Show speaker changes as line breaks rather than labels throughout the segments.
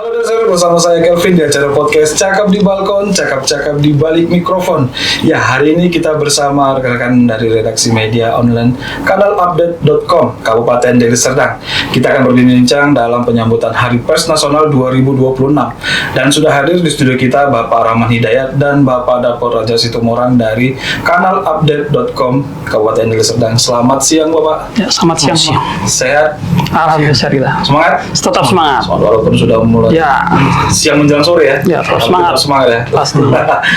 Halo Dasar, bersama saya Kelvin di acara podcast Cakap di Balkon, Cakap-cakap di balik mikrofon. Ya, hari ini kita bersama rekan-rekan dari redaksi media online kanalupdate.com Kabupaten Deli Serdang. Kita akan berbincang dalam penyambutan Hari Pers Nasional 2026. Dan sudah hadir di studio kita Bapak Rahman Hidayat dan Bapak Dapur Raja Situmorang dari kanalupdate.com Kabupaten Deli Serdang. Selamat siang Bapak.
Ya, selamat siang.
Sehat?
Alhamdulillah.
Semangat?
Tetap semangat.
Walaupun sudah mulai
Ya.
siang menjelang sore ya.
Ya, tetap semangat.
Semangat ya.
Pasti.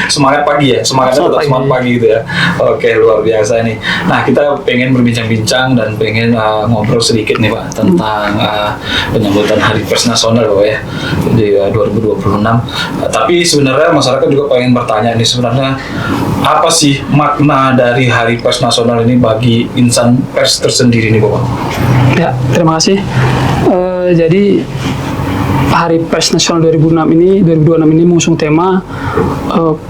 Semangat pagi ya. Semangatnya tetap semangat pagi gitu ya. Oke, luar biasa nih. Nah, kita pengen berbincang-bincang dan pengen ngobrol sedikit nih Pak tentang penyambutan Hari Pers Nasional Pak ya di 2026. Tapi sebenarnya masyarakat juga pengen bertanya nih, sebenarnya apa sih makna dari Hari Pers Nasional ini bagi insan pers tersendiri nih Bapak?
Ya, terima kasih. Jadi Hari Pers Nasional 2026 ini mengusung tema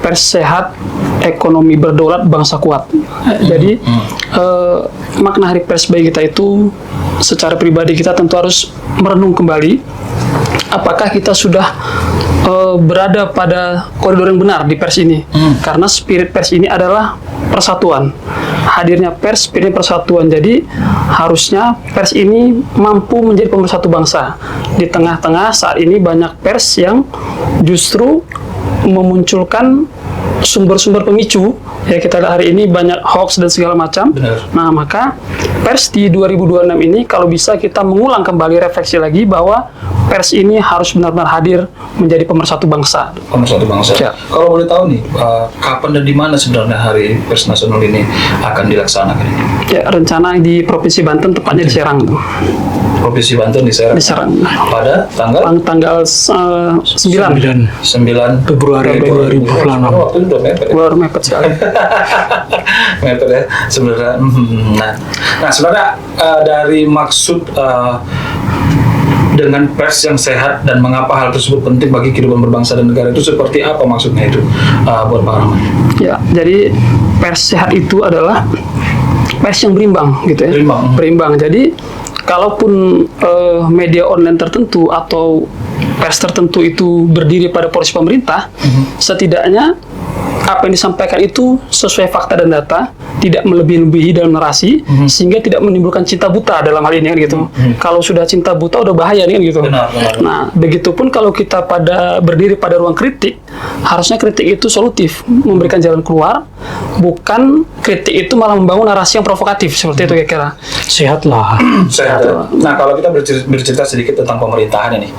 pers sehat, ekonomi berdaulat, bangsa kuat. Jadi makna Hari Pers bagi kita itu, secara pribadi kita tentu harus merenung kembali apakah kita sudah berada pada koridor yang benar di pers ini. Karena spirit pers ini adalah persatuan. Hadirnya pers, spirit persatuan. Jadi harusnya pers ini mampu menjadi pemersatu bangsa. Di tengah-tengah saat ini banyak pers yang justru memunculkan sumber-sumber pemicu. Ya, kita lihat hari ini banyak hoax dan segala macam.
Benar.
Nah, maka pers di 2026 ini kalau bisa kita mengulang kembali refleksi lagi bahwa pers ini harus benar-benar hadir menjadi pemersatu bangsa.
Pemersatu bangsa.
Ya.
Kalau boleh tahu nih, kapan dan di mana sebenarnya Hari Pers Nasional ini akan dilaksanakan?
Ya, rencana di Provinsi Banten, tepatnya di Serang.
Provinsi Banten di Serang.
Di Serang.
Pada tanggal
9
Februari 2026. Waktu itu udah mepet.
Baru mepet sekali.
Mepet ya sebenarnya. Nah sebenarnya dari maksud dengan pers yang sehat dan mengapa hal tersebut penting bagi kehidupan berbangsa dan negara itu seperti apa maksudnya itu buat Pak Rahman? Ya,
jadi pers sehat itu adalah pers yang berimbang gitu ya. Berimbang. Jadi kalaupun media online tertentu atau pers tertentu itu berdiri pada posisi pemerintah, setidaknya apa yang disampaikan itu sesuai fakta dan data, tidak melebihi dalam narasi, sehingga tidak menimbulkan cinta buta dalam hal ini kan gitu. Kalau sudah cinta buta udah bahaya nih kan gitu.
Benar.
Nah, begitupun kalau kita berdiri pada ruang kritik, harusnya kritik itu solutif, memberikan jalan keluar, bukan kritik itu malah membangun narasi yang provokatif seperti itu kira-kira.
Sehat. Nah, kalau kita bercerita sedikit tentang pemerintahan ini,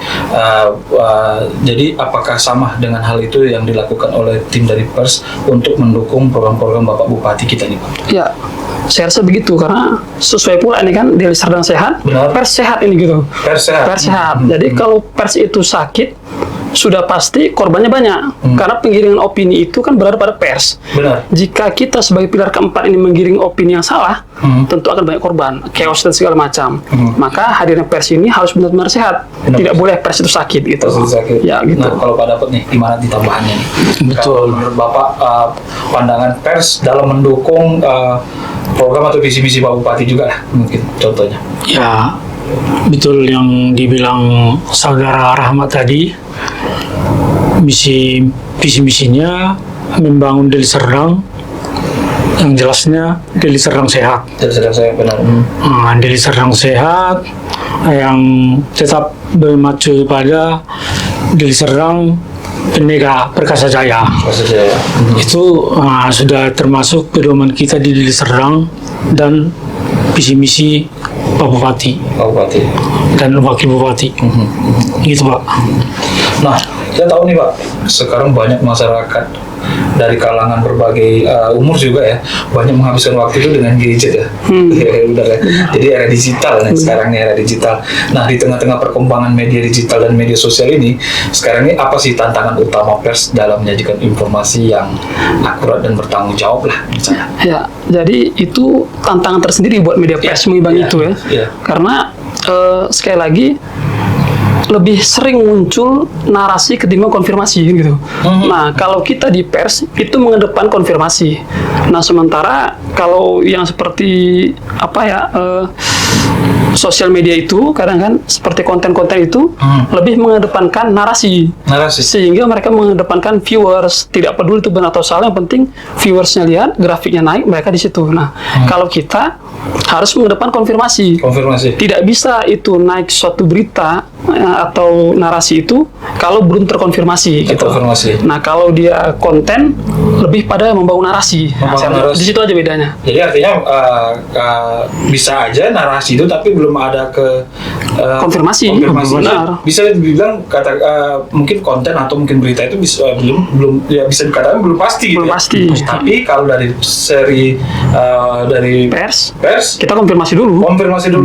jadi apakah sama dengan hal itu yang dilakukan oleh tim dari pers untuk mendukung program-program Bapak Bupati kita nih Pak?
Ya, saya rasa begitu karena sesuai pula ini kan Deli Serdang sehat, pers sehat ini gitu. Pers sehat. Jadi kalau pers itu sakit, sudah pasti korbannya banyak. Karena penggiringan opini itu kan berada pada pers.
Benar.
Jika kita sebagai pilar keempat ini menggiring opini yang salah, tentu akan banyak korban, chaos dan segala macam. Maka hadirnya pers ini harus benar-benar sehat. Tidak boleh pers itu sakit gitu. Ya, gitu.
Nah, kalau Pak dapat nih, gimana ditambahannya nih?
Betul.
Kalau menurut Bapak, pandangan pers dalam mendukung program atau visi-misi Pak Bupati juga lah, mungkin contohnya.
Ya, betul yang dibilang saudara Rahmat tadi. Visi-misinya membangun Deli Serdang, yang jelasnya Deli Serdang sehat.
Deli Serdang sehat, benar.
Deli Serdang sehat yang tetap bermacu pada Deli Serdang Penega Perkasa Jaya. Itu sudah termasuk pedoman kita di Deli Serdang dan visi-misi Pak Bupati dan Wakil Bupati. Gitu Pak.
Nah, kita tahu nih Pak, sekarang banyak masyarakat dari kalangan berbagai umur juga ya, banyak menghabiskan waktu itu dengan gadget ya. Jadi era digital nih sekarang nih, era digital. Nah, di tengah-tengah perkembangan media digital dan media sosial ini, sekarang ini apa sih tantangan utama pers dalam menyajikan informasi yang akurat dan bertanggung jawab lah misalnya?
Ya, jadi itu tantangan tersendiri buat media pers mengimbangi itu ya. Karena sekali lagi lebih sering muncul narasi ketimbang konfirmasi gitu. Nah, kalau kita di pers itu mengedepan konfirmasi. Nah, sementara kalau yang seperti sosial media itu kadang kan seperti konten-konten itu lebih mengedepankan narasi. Sehingga mereka mengedepankan viewers, tidak peduli itu benar atau salah, yang penting viewersnya lihat, grafiknya naik, mereka di situ. Nah, kalau kita harus mengedepan konfirmasi. Tidak bisa itu naik suatu berita atau narasi itu kalau belum terkonfirmasi gitu. Nah, kalau dia konten lebih pada membangun narasi. Di situ aja bedanya.
Jadi artinya bisa aja narasi itu tapi belum ada
konfirmasi. Benar.
Bisa dibilang mungkin konten atau mungkin berita itu belum ya bisa dikatakan belum pasti gitu.
Belum pasti.
Tapi kalau dari seri dari pers
kita konfirmasi dulu.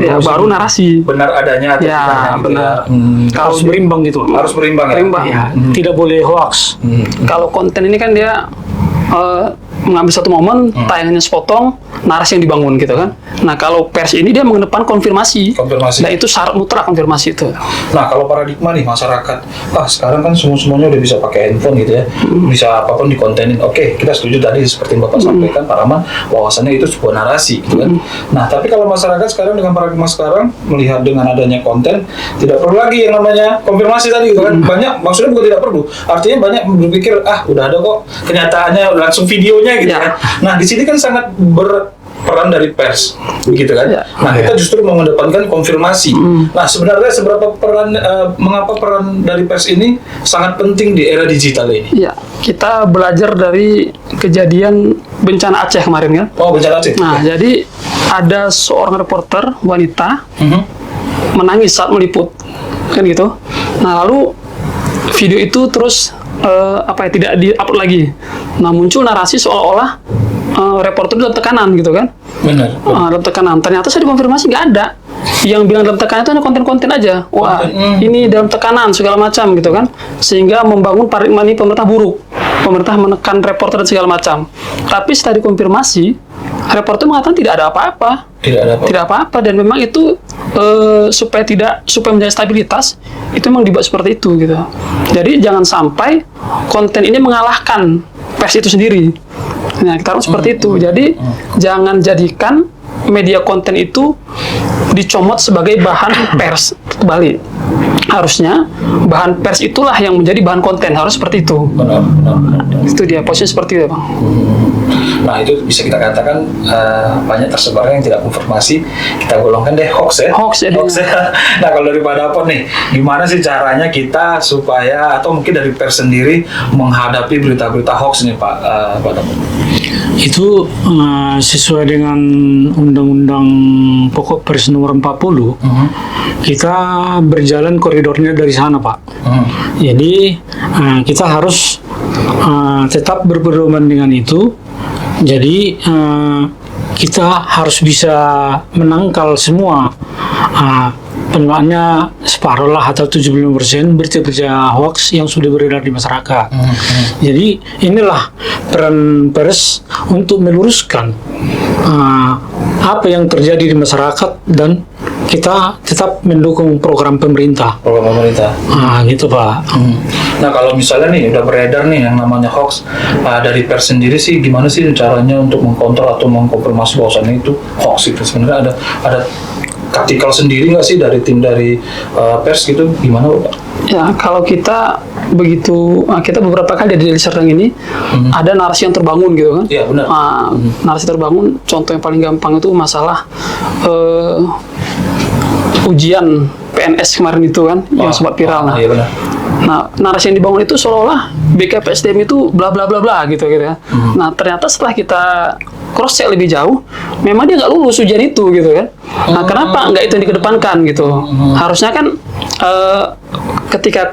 Ya, baru narasi.
Benar adanya atau
ya, benar.
Harus berimbang gitu.
Harus berimbang ya.
Tidak boleh hoax.
Kalau konten ini kan dia mengambil satu momen, tayangannya sepotong, narasi yang dibangun gitu kan. Nah, kalau pers ini dia mengedepan konfirmasi. Nah, itu syarat mutlak konfirmasi itu.
Nah, kalau paradigma nih masyarakat, sekarang kan semuanya udah bisa pakai handphone gitu ya, bisa apapun dikontenin. Oke, kita setuju tadi seperti yang Bapak sampaikan, Pak Rahman, bahwasannya itu sebuah narasi gitu kan. Nah, tapi kalau masyarakat sekarang dengan paradigma sekarang melihat dengan adanya konten, tidak perlu lagi yang namanya konfirmasi tadi gitu kan. Banyak, maksudnya bukan tidak perlu, artinya banyak berpikir, udah ada kok, kenyataannya langsung videonya gitu kan. Nah, di sini kan sangat berperan dari pers, gitu kan. Nah, kita justru mengedepankan konfirmasi. Nah, sebenarnya mengapa peran dari pers ini sangat penting di era digital ini?
Ya, kita belajar dari kejadian bencana Aceh kemarin kan.
Bencana Aceh.
Nah, jadi ada seorang reporter wanita menangis saat meliput, kan gitu. Nah, lalu video itu terus tidak di-upload lagi. Nah, muncul narasi seolah-olah reporter dalam tekanan gitu kan.
Benar.
Dalam tekanan. Ternyata saya dikonfirmasi nggak ada. Yang bilang dalam tekanan itu hanya konten-konten aja. Ini dalam tekanan segala macam gitu kan. Sehingga membangun paradigma ini pemerintah buruk. Pemerintah menekan reporter dan segala macam. Tapi setelah dikonfirmasi, reporter mengatakan tidak ada apa-apa. Tidak apa-apa, dan memang itu supaya menjaga stabilitas itu memang dibuat seperti itu gitu. Jadi jangan sampai konten ini mengalahkan pers itu sendiri. Nah, kita harus seperti itu. Jadi jangan jadikan media konten itu dicomot sebagai bahan pers. Kembali, harusnya bahan pers itulah yang menjadi bahan konten, harus seperti itu.
Benar.
Itu dia posisi seperti itu, Bang.
Nah, itu bisa kita katakan banyak tersebarnya yang tidak konfirmasi, kita golongkan deh hoax ya.
Hoax ya.
Nah, kalau daripada apa nih, gimana sih caranya kita supaya, atau mungkin dari pers sendiri menghadapi berita-berita hoax nih Pak Damon?
Itu sesuai dengan Undang-Undang Pokok Pers Nomor 40, kita berjalan koridornya dari sana, Pak. Jadi kita harus tetap berpedoman dengan itu. Jadi kita harus bisa menangkal semua penularannya separuh lah atau 75% berita-berita hoax yang sudah beredar di masyarakat. Jadi inilah peran pers untuk meluruskan apa yang terjadi di masyarakat, dan kita tetap mendukung program pemerintah. Gitu Pak.
Nah, kalau misalnya nih udah beredar nih yang namanya hoax, dari pers sendiri sih gimana sih caranya untuk mengkontrol atau mengkonfirmasi bahwasannya itu hoax itu? Sebenarnya ada taktikal sendiri nggak sih dari tim dari pers gitu, gimana Pak?
Ya, kalau kita beberapa kali di Serdang ini ada narasi yang terbangun gitu kan.
Iya, benar.
Narasi terbangun, contoh yang paling gampang itu masalah ujian PNS kemarin itu kan, yang sempat viral.
Iya, benar.
Nah, narasi yang dibangun itu seolah-olah BKPSDM itu bla bla bla bla gitu ya. Nah, ternyata setelah kita cross check lebih jauh, memang dia nggak lulus ujian itu gitu kan. Nah, kenapa nggak itu yang dikedepankan gitu? Harusnya kan ketika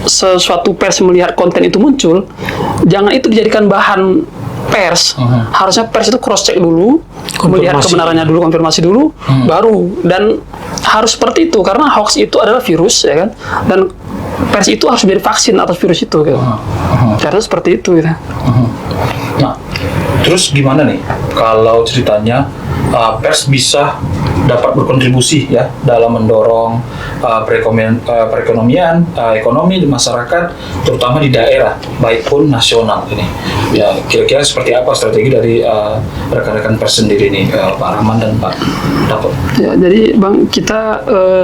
sesuatu pers melihat konten itu muncul, jangan itu dijadikan bahan pers. Harusnya pers itu cross check dulu, melihat kebenarannya dulu, konfirmasi dulu, baru. Dan harus seperti itu, karena hoax itu adalah virus ya kan, dan pers itu harus menjadi vaksin atas virus itu gitu. Karena seperti itu gitu.
Nah, terus gimana nih kalau ceritanya pers bisa dapat berkontribusi ya dalam mendorong perekonomian, ekonomi di masyarakat, terutama di daerah, baik pun nasional ini. Ya, kira-kira seperti apa strategi dari rekan-rekan pers sendiri ini, Pak Rahman dan Pak Dapot?
Ya, jadi Bang, kita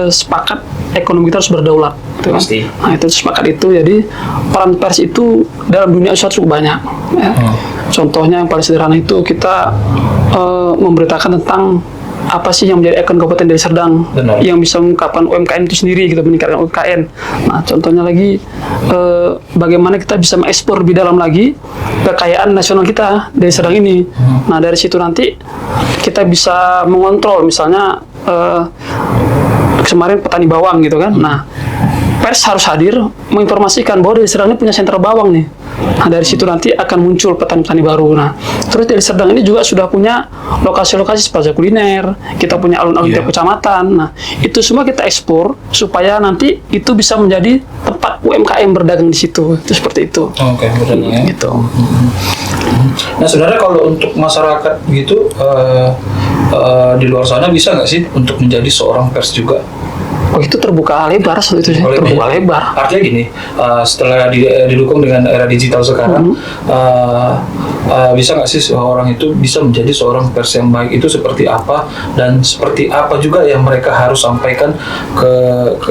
sepakat ekonomi kita harus berdaulat. Gitu kan?
Pasti.
Nah, itu sepakat itu. Jadi peran pers itu dalam dunia usaha cukup banyak. Ya. Contohnya yang paling sederhana itu kita memberitakan tentang apa sih yang menjadi ikon Kabupaten Deli Serdang.
Benar.
Yang bisa mengungkapkan UMKM itu sendiri, kita meningkatkan UMKM. Nah, contohnya lagi bagaimana kita bisa mengekspor lebih dalam lagi kekayaan nasional kita Deli Serdang ini. Nah, dari situ nanti kita bisa mengontrol, misalnya kemarin petani bawang gitu kan. Nah, pers harus hadir menginformasikan bahwa Deli Serdang ini punya sentra bawang nih. Nah, dari situ nanti akan muncul petani-petani baru. Nah, terus Deli Serdang ini juga sudah punya lokasi-lokasi seperti kuliner, kita punya alun-alun tiap kecamatan. Nah, itu semua kita ekspor supaya nanti itu bisa menjadi tempat UMKM berdagang di situ. Itu seperti itu.
Oke, betul ya.
Gitu.
Nah, sebenarnya kalau untuk masyarakat gitu di luar sana bisa nggak sih untuk menjadi seorang pers juga?
Oh, itu terbuka lebar soal itu sih, terbuka lebar.
Artinya gini, setelah didukung dengan era digital sekarang, bisa nggak sih seorang itu bisa menjadi seorang pers yang baik itu seperti apa, dan seperti apa juga yang mereka harus sampaikan ke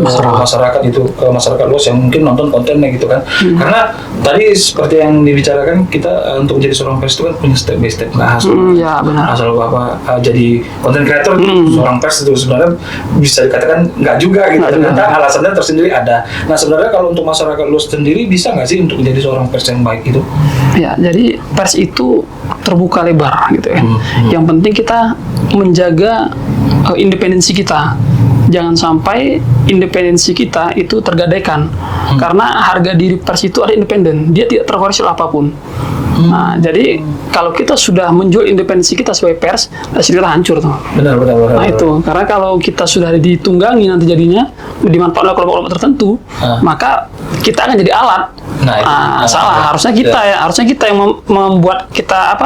masyarakat itu, ke masyarakat luas yang mungkin nonton kontennya gitu kan. Karena tadi seperti yang dibicarakan, kita untuk menjadi seorang pers itu kan punya step by step, nggak
Ya, benar.
asal apa jadi content creator seorang pers itu sebenarnya bisa dikatakan nggak juga gitu, ternyata alasannya tersendiri ada. Nah, sebenarnya kalau untuk masyarakat luas sendiri bisa nggak sih untuk menjadi seorang pers yang baik itu?
Ya, jadi pers itu terbuka lebar gitu ya. Yang penting kita menjaga independensi kita. Jangan sampai independensi kita itu tergadaikan. Karena harga diri pers itu ada independen, dia tidak terkoreksi apapun. Nah, jadi kalau kita sudah menjual independensi kita sebagai pers, kita hancur tuh.
Benar.
Nah, itu karena kalau kita sudah ditunggangi nanti jadinya dimanfaatkan oleh kelompok-kelompok tertentu, maka kita akan jadi alat. Salah. Harusnya kita yang membuat kita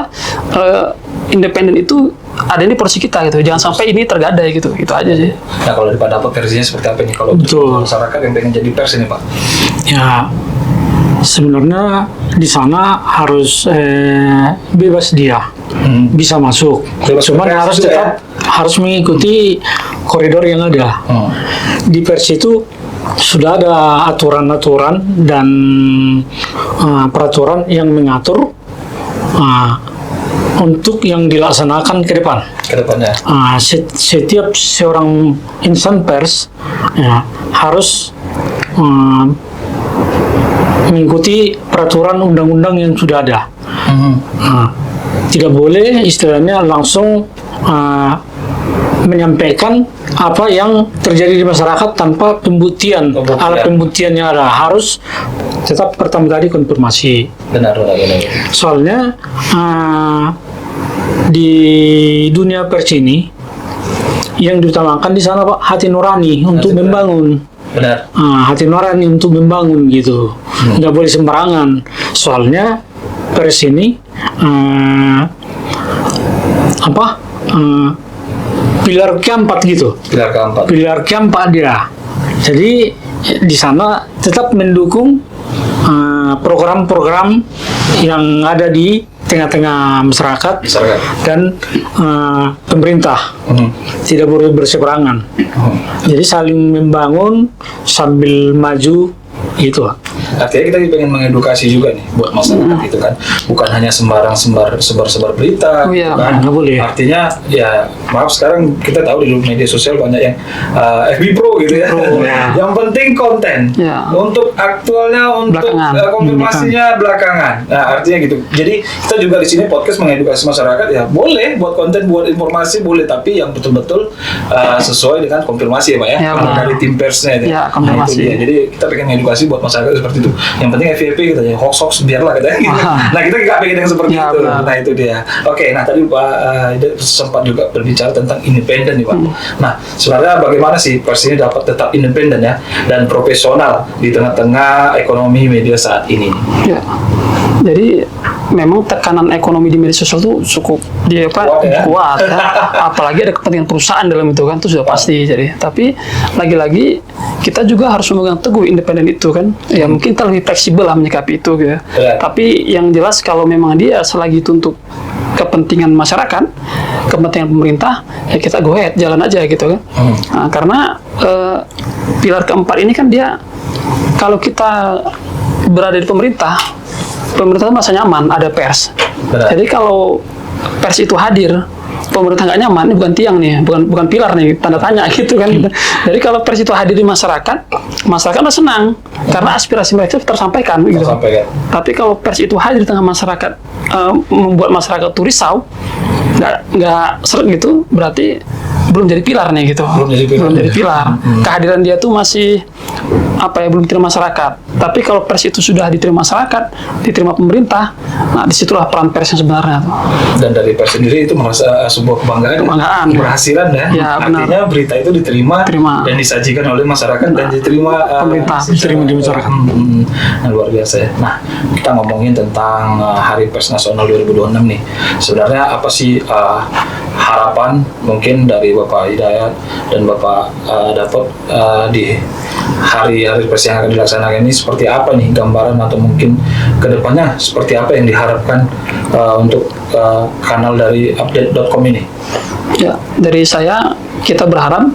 independen itu ada di porsi kita gitu. Jangan sampai ini tergadai gitu. Itu aja sih.
Nah, kalau di Pak Dapot versinya seperti apa nih kalau untuk masyarakat yang pengen jadi pers ini, Pak?
Ya, sebenarnya di sana harus bebas dia bisa masuk. Cuman harus tetap harus mengikuti koridor yang ada. Di pers itu sudah ada aturan-aturan dan peraturan yang mengatur untuk yang dilaksanakan ke depan.
Ke depannya.
Setiap seorang insan pers harus mengikuti peraturan undang-undang yang sudah ada. Tidak boleh istilahnya langsung menyampaikan apa yang terjadi di masyarakat tanpa pembuktian. Alat pembuktian yang ada harus tetap pertama tadi konfirmasi.
Benar.
Soalnya di dunia pers ini yang diutamakan di sana, Pak, hati nurani untuk membangun.
Benar.
Hati nurani untuk membangun gitu. Nggak boleh sembarangan. Soalnya pers ini pilar keempat gitu. Pilar keempat dia. Jadi di sana tetap mendukung program-program yang ada di tengah-tengah masyarakat dan pemerintah. Tidak boleh berseberangan. Jadi saling membangun sambil maju gitu.
Artinya kita pengen mengedukasi juga nih buat masyarakat itu kan, bukan hanya sembarang sebar berita, kan?
Nggak boleh.
Artinya ya maaf, sekarang kita tahu di media sosial banyak yang FB Pro gitu ya. Yang penting konten. Untuk aktualnya, untuk konfirmasinya belakangan. Nah, artinya gitu. Jadi kita juga di sini podcast mengedukasi masyarakat, ya boleh buat konten, buat informasi boleh, tapi yang betul-betul sesuai dengan konfirmasi ya, Pak ya. Dari tim persnya itu. Nah, itu dia. Jadi kita pengen edukasi buat masyarakat seperti itu. Yang penting FYP gitu ya, hoax biarlah katanya gitu. Nah, kita nggak pengen yang seperti itu. Nah, itu dia. Oke, nah tadi Pak sempat juga berbicara tentang independen nih, Pak. Nah, sebenarnya bagaimana sih pers ini dapat tetap independen ya dan profesional di tengah-tengah ekonomi media saat ini?
Ya. Jadi memang tekanan ekonomi di media sosial itu cukup kuat ya. Apalagi ada kepentingan perusahaan dalam itu kan, itu sudah pasti. Jadi tapi lagi-lagi kita juga harus memegang teguh independen itu kan. Ya mungkin kita lebih fleksibel lah menyikapi itu gitu. Tapi yang jelas kalau memang dia selagi itu untuk kepentingan masyarakat, kepentingan pemerintah, ya kita go ahead, jalan aja gitu kan. Nah, karena pilar keempat ini kan dia, kalau kita berada di pemerintah merasa nyaman ada pers. Jadi kalau pers itu hadir, pemerintah nggak nyaman, ini bukan tiang nih, bukan pilar nih, tanda tanya gitu kan. Jadi kalau pers itu hadir di masyarakat udah senang karena aspirasi mereka tersampaikan gitu. Tapi kalau pers itu hadir di tengah masyarakat, membuat masyarakat tuh risau, nggak seret gitu, berarti belum jadi pilar nih gitu. Belum jadi pilar. Kehadiran dia tuh masih belum diterima masyarakat. Tapi kalau pers itu sudah diterima masyarakat, diterima pemerintah, nah disitulah peran pers yang sebenarnya tuh.
Dan dari pers sendiri itu merasa sebuah kebanggaan, keberhasilan ya. Artinya berita itu diterima dan disajikan oleh masyarakat dan diterima
pemerintah,
diterima di masyarakat.
Nah, luar biasa ya. Nah, kita ngomongin tentang Hari Pers Nasional 2026 nih. Sebenarnya apa sih harapan mungkin dari Bapak Hidayat dan Bapak Datot di hari-hari pers yang akan dilaksanakan ini seperti apa nih gambaran, atau mungkin kedepannya seperti apa yang diharapkan untuk kanal dari update.com ini?
Ya, dari saya kita berharap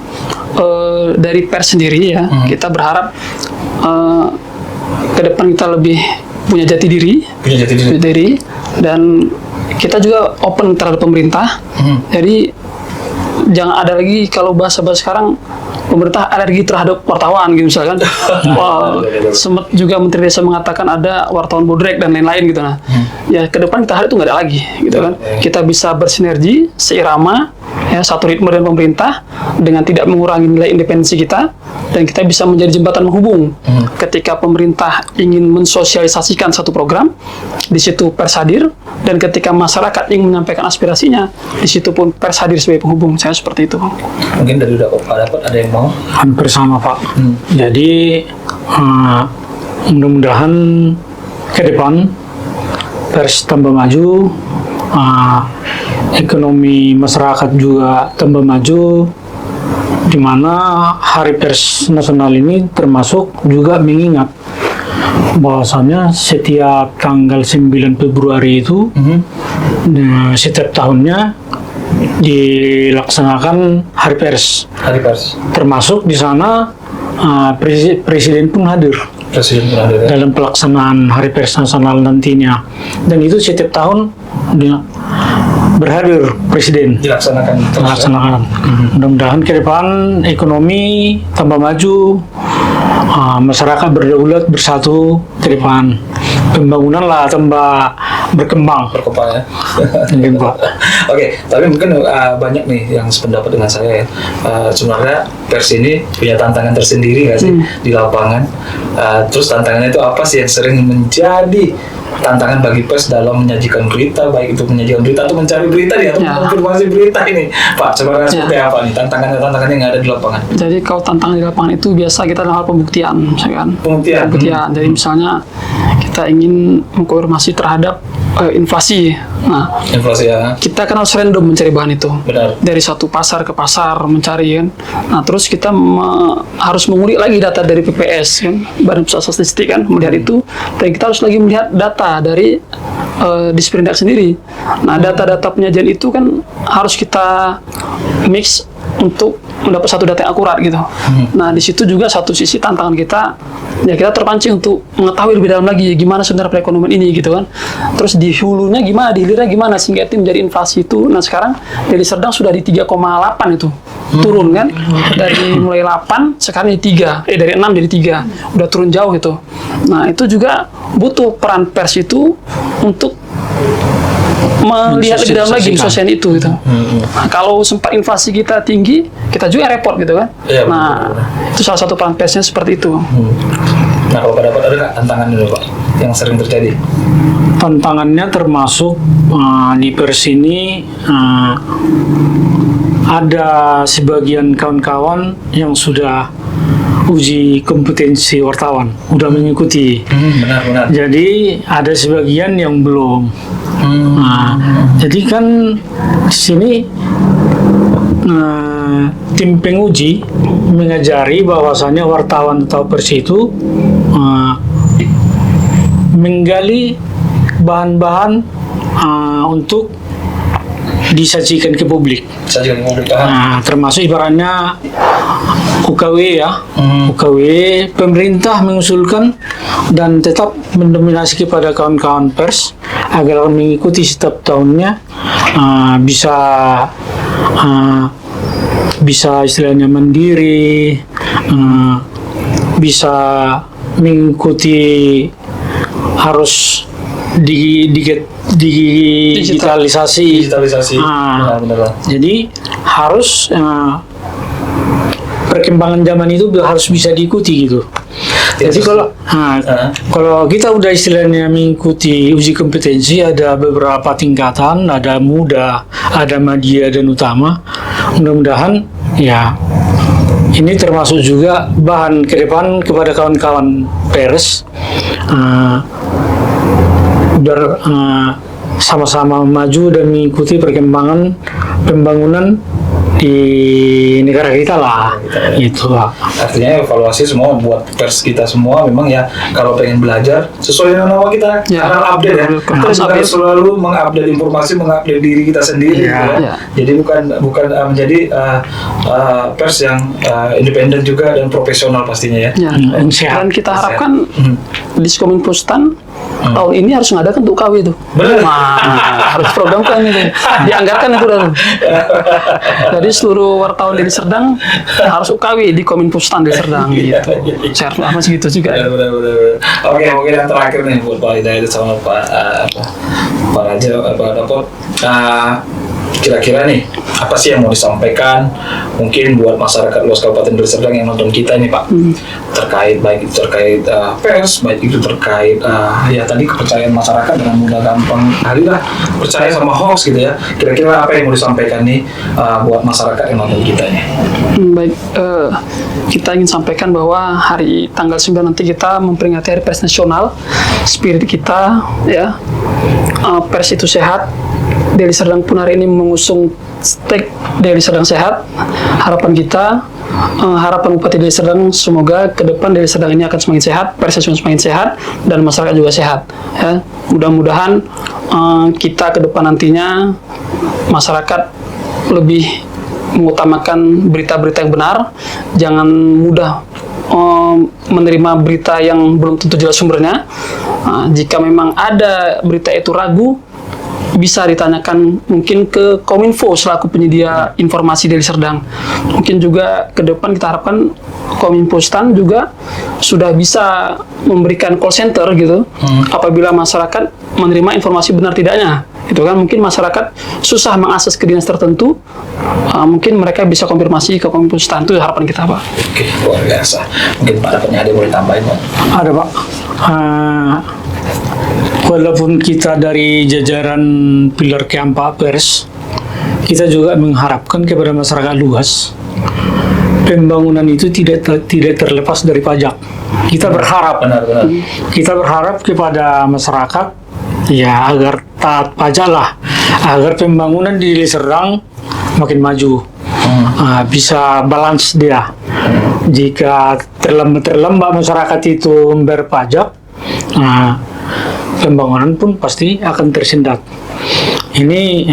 dari pers sendiri ya, kita berharap ke depan kita lebih punya jati diri, dan kita juga open terhadap pemerintah. Jadi jangan ada lagi, kalau bahasa-bahasa sekarang pemerintah alergi terhadap wartawan gitu misalkan. Sempat juga Menteri Desa mengatakan ada wartawan bodrek dan lain-lain gitu. Nah, ya ke depan kita itu nggak ada lagi gitu kan. Kita bisa bersinergi seirama ya, satu ritme dengan pemerintah dengan tidak mengurangi nilai independensi kita, dan kita bisa menjadi jembatan menghubung. Ketika pemerintah ingin mensosialisasikan satu program, di situ pers hadir, dan ketika masyarakat ingin menyampaikan aspirasinya, di situ pun pers hadir sebagai penghubung. Saya seperti itu.
Mungkin dari Pak Dapat ada yang mau?
Hampir sama Pak. Jadi mudah-mudahan ke depan pers tambah maju, ekonomi masyarakat juga tambah maju, di mana Hari Pers Nasional ini termasuk juga mengingat bahwasannya setiap tanggal 9 Februari itu setiap tahunnya dilaksanakan Hari Pers. Termasuk di sana presiden pun hadir. Dalam pelaksanaan Hari Pers Nasional nantinya, dan itu setiap tahun berhadir presiden dilaksanakan. Mudah-mudahan ke depan ekonomi tambah maju, masyarakat berdaulat bersatu ke depan, pembangunan lah tambah berkembang ya.
Oke, tapi mungkin banyak nih yang sependapat dengan saya ya. Sebenarnya pers ini punya tantangan tersendiri nggak sih di lapangan? Terus tantangannya itu apa sih yang sering menjadi tantangan bagi pers dalam menyajikan berita, baik itu menyajikan berita atau mencari berita nih, atau konfirmasi berita ini, Pak? Sebenarnya seperti apa nih tantangan yang ada di lapangan?
Jadi kalau tantangan di lapangan itu biasa kita dalam hal pembuktian, misalkan. Pembuktian. Jadi misalnya kita ingin mengkonfirmasi terhadap inflasi. Nah, inflasi ya. Kita kan harus random mencari bahan itu.
Benar.
Dari satu pasar ke pasar mencari kan. Nah, terus kita harus mengulik lagi data dari BPS kan, Badan Pusat Statistik kan, melihat itu, dan kita harus lagi melihat data dari Disperindak sendiri. Nah, data-data penyajian itu kan harus kita mix untuk mendapat satu data yang akurat gitu. Nah, di situ juga satu sisi tantangan kita, ya kita terpancing untuk mengetahui lebih dalam lagi gimana sebenarnya perekonomian ini gitu kan. Terus di hulunya gimana, di hilirnya gimana sehingga itu menjadi inflasi itu. Nah, sekarang dari Serdang sudah di 3,8 itu. Turun kan. Dari mulai 8 sekarang di 3. Dari 6 jadi 3. Udah turun jauh gitu. Nah, itu juga butuh peran pers itu untuk melihat lebih dalam lagi sosial itu gitu. Nah, kalau sempat inflasi kita tinggi, kita juga repot gitu kan.
Ya,
nah, itu salah satu peran persnya seperti itu.
Nah, kalau Pak Dapat ada nggak tantangan dulu Pak yang sering terjadi?
Tantangannya termasuk di pers ini ada sebagian kawan-kawan yang sudah uji kompetensi wartawan, udah mengikuti.
Benar.
Jadi ada sebagian yang belum. Nah, jadi kan di sini tim penguji mengajari bahwasanya wartawan atau pers itu menggali bahan-bahan untuk disajikan ke publik.
Sajikan publik.
Termasuk ibaratnya UKW ya. UKW pemerintah mengusulkan dan tetap mendominasi kepada kawan-kawan pers agar mengikuti setiap tahunnya bisa istilahnya mandiri, bisa mengikuti harus digitalisasi.
Benar.
Jadi harus perkembangan zaman itu harus bisa diikuti gitu. Jadi kalau kita udah istilahnya mengikuti uji kompetensi, ada beberapa tingkatan, ada muda, ada media dan utama. Mudah-mudahan ya ini termasuk juga bahan ke depan kepada kawan-kawan pers sama-sama maju dan mengikuti perkembangan pembangunan di negara kita lah, gitu Pak.
Artinya evaluasi semua buat pers kita semua memang ya, kalau pengen belajar sesuai dengan nama kita, kanal update ya. Kita harus selalu mengupdate informasi, mengupdate diri kita sendiri. Jadi bukan menjadi pers yang independen juga dan profesional pastinya ya.
Dan kita harapkan Diskominfostan tahun ini harus mengadakan untuk UKW itu.
Benar.
Harus programkan itu. Dianggarkan itu dulu. Jadi seluruh wartawan Deli Serdang harus UKW di Kominfostan Deli Serdang gitu. Share apa sih gitu juga.
Benar. Oke, mungkin yang terakhir nih buat Pak Hidayat sama Pak Raja, Pak Dapot. Kira-kira nih, apa sih yang mau disampaikan mungkin buat masyarakat luas Kabupaten Deli Serdang yang nonton kita ini Pak, baik itu terkait pers, baik itu terkait ya tadi kepercayaan masyarakat dengan mudah gampang percaya sama hoax gitu ya. Kira-kira apa yang mau disampaikan nih buat masyarakat yang nonton kita ini?
Baik, kita ingin sampaikan bahwa hari tanggal 9 nanti kita memperingati Hari Pers Nasional. Spirit kita ya, pers itu sehat. Deli Serdang pun hari ini mengusung hashtag Deli Serdang Sehat. Harapan kita, harapan Bupati Deli Serdang, semoga ke depan Deli Serdang ini akan semakin sehat, persnya semakin sehat, dan masyarakat juga sehat. Ya. Mudah-mudahan kita ke depan nantinya masyarakat lebih mengutamakan berita-berita yang benar, jangan mudah menerima berita yang belum tentu jelas sumbernya. Jika memang ada berita itu ragu, bisa ditanyakan mungkin ke Kominfo selaku penyedia informasi Deli Serdang. Mungkin juga ke depan kita harapkan Kominfostan juga sudah bisa memberikan call center gitu. Apabila masyarakat menerima informasi benar tidaknya, itu kan mungkin masyarakat susah mengakses ke dinas tertentu, mungkin mereka bisa konfirmasi ke Kominfostan. Itu harapan kita Pak.
Oke, luar biasa. Mungkin Pak dapatnya ada boleh tambahin Pak?
Ada Pak. Walaupun kita dari jajaran pilar keempat pers, kita juga mengharapkan kepada masyarakat luas, pembangunan itu tidak terlepas dari pajak. Kita berharap, kita berharap kepada masyarakat ya agar taat pajak lah, agar pembangunan di Deli Serdang makin maju, bisa balance dia. Jika terlambat masyarakat itu membayar pajak, pembangunan pun pasti akan tersendat. Ini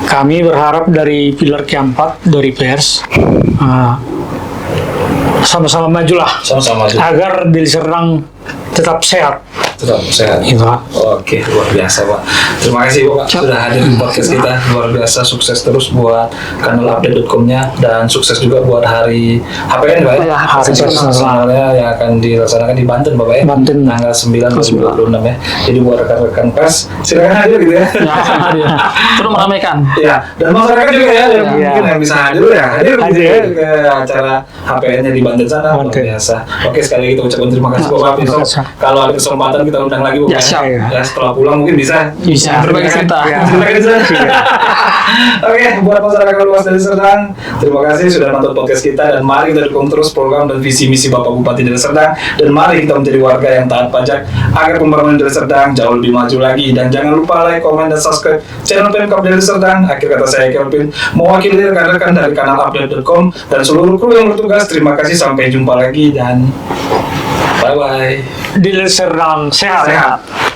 kami berharap dari pilar keempat dari pers sama-sama majulah, agar Deli Serdang tetap sehat.
Oke, luar biasa Pak. Terima kasih Pak sudah hadir di podcast kita. Luar biasa, sukses terus buat kanal update.com-nya dan sukses juga buat hari HPN Pak ya. Hari Pers Nasionalnya yang akan dilaksanakan di Banten Bapak ya.
Banten
tanggal 9 2026 ya. Jadi buat rekan-rekan pers silakan hadir gitu ya.
Terus meramaikan.
Ya, dan masyarakat juga ya yang mungkin yang bisa hadir ke acara HPN-nya di Banten sana. Luar biasa. Oke, sekali lagi kita ucapkan terima kasih Bapak. Kalau ada kesempatan kita undang lagi
Ya, siap.
Ya, setelah pulang mungkin bisa
Berbagi cerita.
Ceritakan cerita. Oke, buat masyarakat luas dari Serdang, terima kasih sudah nonton podcast kita, dan mari kita dukung terus program dan visi misi Bapak Bupati Deli Serdang, dan mari kita menjadi warga yang taat pajak agar pembangunan Deli Serdang jauh lebih maju lagi. Dan jangan lupa like, komen, dan subscribe channel Pemkab Deli Serdang. Akhir kata saya Kelvin, mewakili rekan-rekan dari kanal update.com dan seluruh kru yang bertugas. Terima kasih, sampai jumpa lagi dan bye bye.
Deli Serdang sehat.
Sehat.